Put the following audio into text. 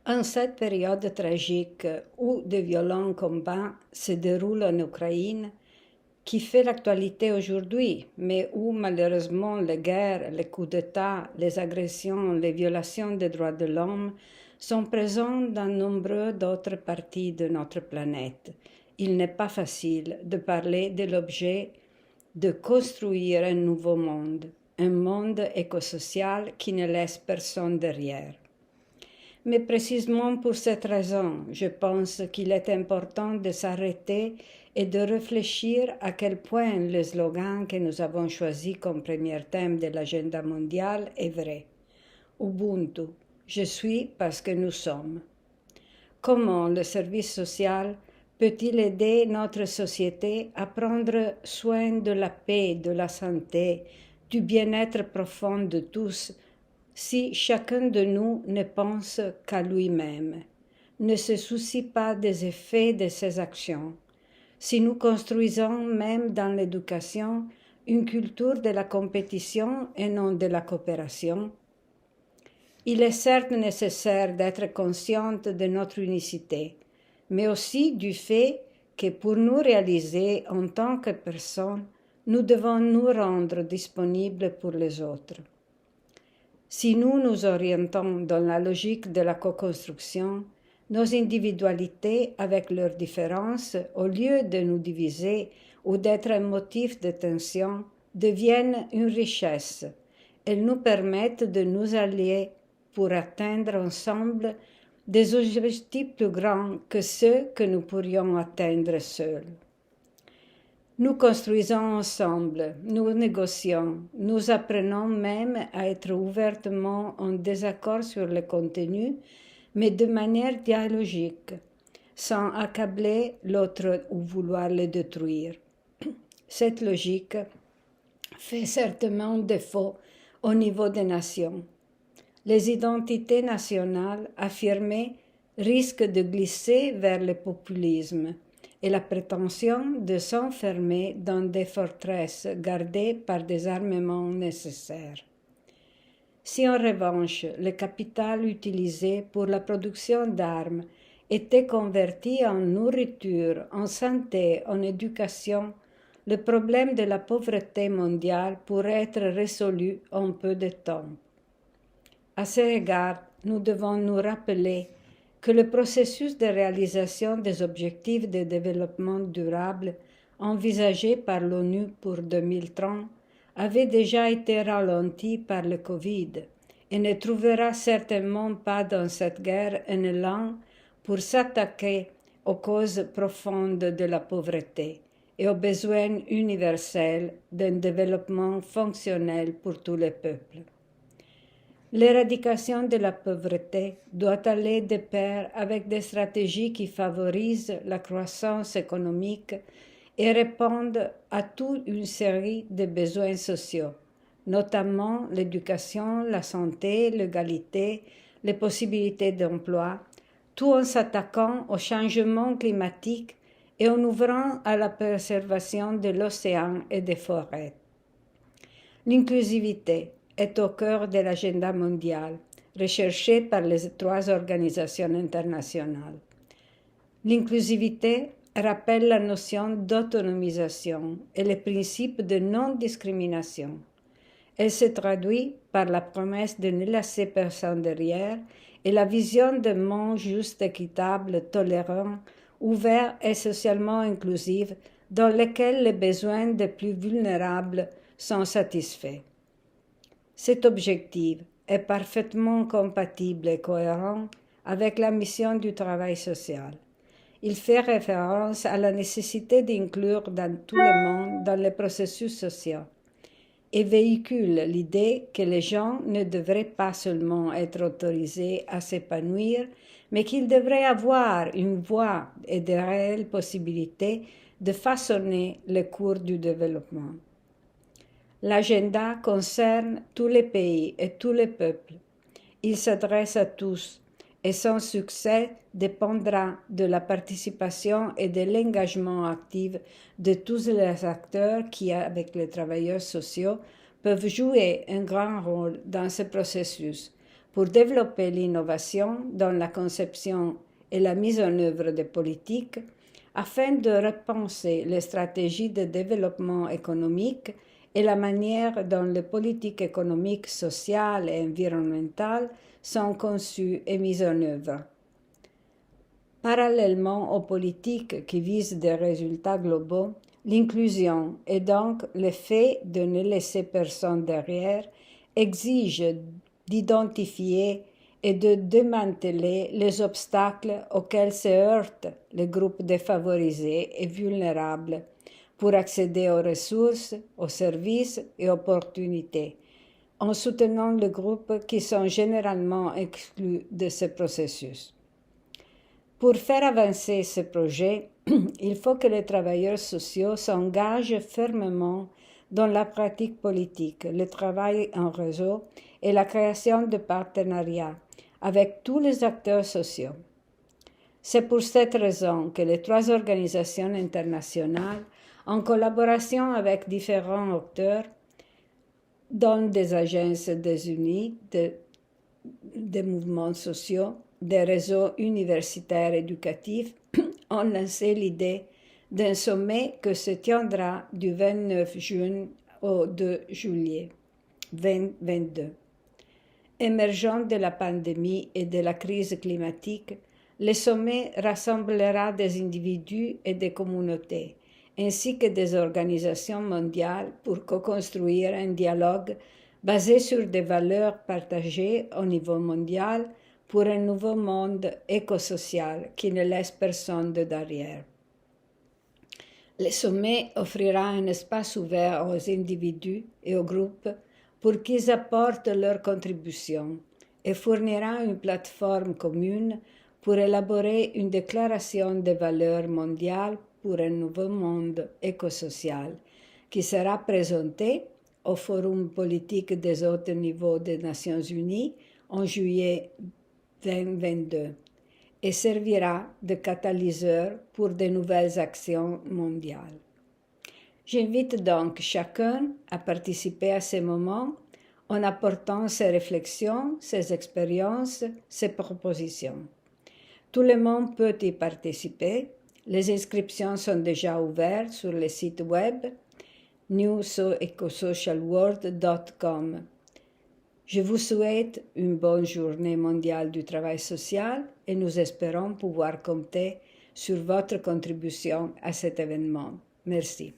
En cette période tragique où de violents combats se déroulent en Ukraine, qui fait l'actualité aujourd'hui, mais où malheureusement les guerres, les coups d'État, les agressions, les violations des droits de l'homme sont présents dans nombreux d'autres parties de notre planète. Il n'est pas facile de parler de l'objet de construire un nouveau monde, un monde écosocial qui ne laisse personne derrière. Mais précisément pour cette raison, je pense qu'il est important de s'arrêter et de réfléchir à quel point le slogan que nous avons choisi comme premier thème de l'agenda mondial est vrai. Ubuntu, je suis parce que nous sommes. Comment le service social peut-il aider notre société à prendre soin de la paix, de la santé, du bien-être profond de tous, si chacun de nous ne pense qu'à lui-même, ne se soucie pas des effets de ses actions, si nous construisons même dans l'éducation une culture de la compétition et non de la coopération? Il est certes nécessaire d'être consciente de notre unicité, mais aussi du fait que pour nous réaliser en tant que personnes, nous devons nous rendre disponibles pour les autres. Si nous nous orientons dans la logique de la co-construction, nos individualités avec leurs différences, au lieu de nous diviser ou d'être un motif de tension, deviennent une richesse. Elles nous permettent de nous allier pour atteindre ensemble des objectifs plus grands que ceux que nous pourrions atteindre seuls. Nous construisons ensemble, nous négocions, nous apprenons même à être ouvertement en désaccord sur le contenu, mais de manière dialogique, sans accabler l'autre ou vouloir le détruire. Cette logique fait certainement défaut au niveau des nations. Les identités nationales affirmées risquent de glisser vers le populisme et la prétention de s'enfermer dans des forteresses gardées par des armements nécessaires. Si en revanche le capital utilisé pour la production d'armes était converti en nourriture, en santé, en éducation, le problème de la pauvreté mondiale pourrait être résolu en peu de temps. À ce égard, nous devons nous rappeler que le processus de réalisation des objectifs de développement durable envisagé par l'ONU pour 2030 avait déjà été ralenti par le Covid et ne trouvera certainement pas dans cette guerre un élan pour s'attaquer aux causes profondes de la pauvreté et aux besoins universels d'un développement fonctionnel pour tous les peuples. L'éradication de la pauvreté doit aller de pair avec des stratégies qui favorisent la croissance économique et répondent à toute une série de besoins sociaux, notamment l'éducation, la santé, l'égalité, les possibilités d'emploi, tout en s'attaquant au changement climatique et en ouvrant à la préservation de l'océan et des forêts. L'inclusivité est au cœur de l'agenda mondial, recherché par les 3 organisations internationales. L'inclusivité rappelle la notion d'autonomisation et le principe de non-discrimination. Elle se traduit par la promesse de ne laisser personne derrière et la vision d'un monde juste, équitable, tolérant, ouvert et socialement inclusif dans lequel les besoins des plus vulnérables sont satisfaits. Cet objectif est parfaitement compatible et cohérent avec la mission du travail social. Il fait référence à la nécessité d'inclure tout le monde dans les processus sociaux et véhicule l'idée que les gens ne devraient pas seulement être autorisés à s'épanouir, mais qu'ils devraient avoir une voix et de réelles possibilités de façonner le cours du développement. L'agenda concerne tous les pays et tous les peuples. Il s'adresse à tous et son succès dépendra de la participation et de l'engagement actif de tous les acteurs qui, avec les travailleurs sociaux, peuvent jouer un grand rôle dans ce processus pour développer l'innovation dans la conception et la mise en œuvre des politiques afin de repenser les stratégies de développement économique et la manière dont les politiques économiques, sociales et environnementales sont conçues et mises en œuvre. Parallèlement aux politiques qui visent des résultats globaux, l'inclusion et donc le fait de ne laisser personne derrière exige d'identifier et de démanteler les obstacles auxquels se heurtent les groupes défavorisés et vulnérables pour accéder aux ressources, aux services et opportunités, en soutenant les groupes qui sont généralement exclus de ce processus. Pour faire avancer ce projet, il faut que les travailleurs sociaux s'engagent fermement dans la pratique politique, le travail en réseau et la création de partenariats avec tous les acteurs sociaux. C'est pour cette raison que les 3 organisations internationales, en collaboration avec différents acteurs, dont des agences des Unis, des mouvements sociaux, des réseaux universitaires éducatifs, ont lancé l'idée d'un sommet qui se tiendra du 29 juin au 2 juillet 2022. Émergeant de la pandémie et de la crise climatique, le sommet rassemblera des individus et des communautés, ainsi que des organisations mondiales pour co-construire un dialogue basé sur des valeurs partagées au niveau mondial pour un nouveau monde écosocial qui ne laisse personne de derrière. Le sommet offrira un espace ouvert aux individus et aux groupes pour qu'ils apportent leur contribution et fournira une plateforme commune pour élaborer une déclaration des valeurs mondiales pour un nouveau monde écosocial qui sera présentée au Forum politique des hautes niveaux des Nations Unies en juillet 2022 et servira de catalyseur pour de nouvelles actions mondiales. J'invite donc chacun à participer à ces moments en apportant ses réflexions, ses expériences, ses propositions. Tout le monde peut y participer. Les inscriptions sont déjà ouvertes sur le site web newecosocialworld.com. Je vous souhaite une bonne journée mondiale du travail social et nous espérons pouvoir compter sur votre contribution à cet événement. Merci.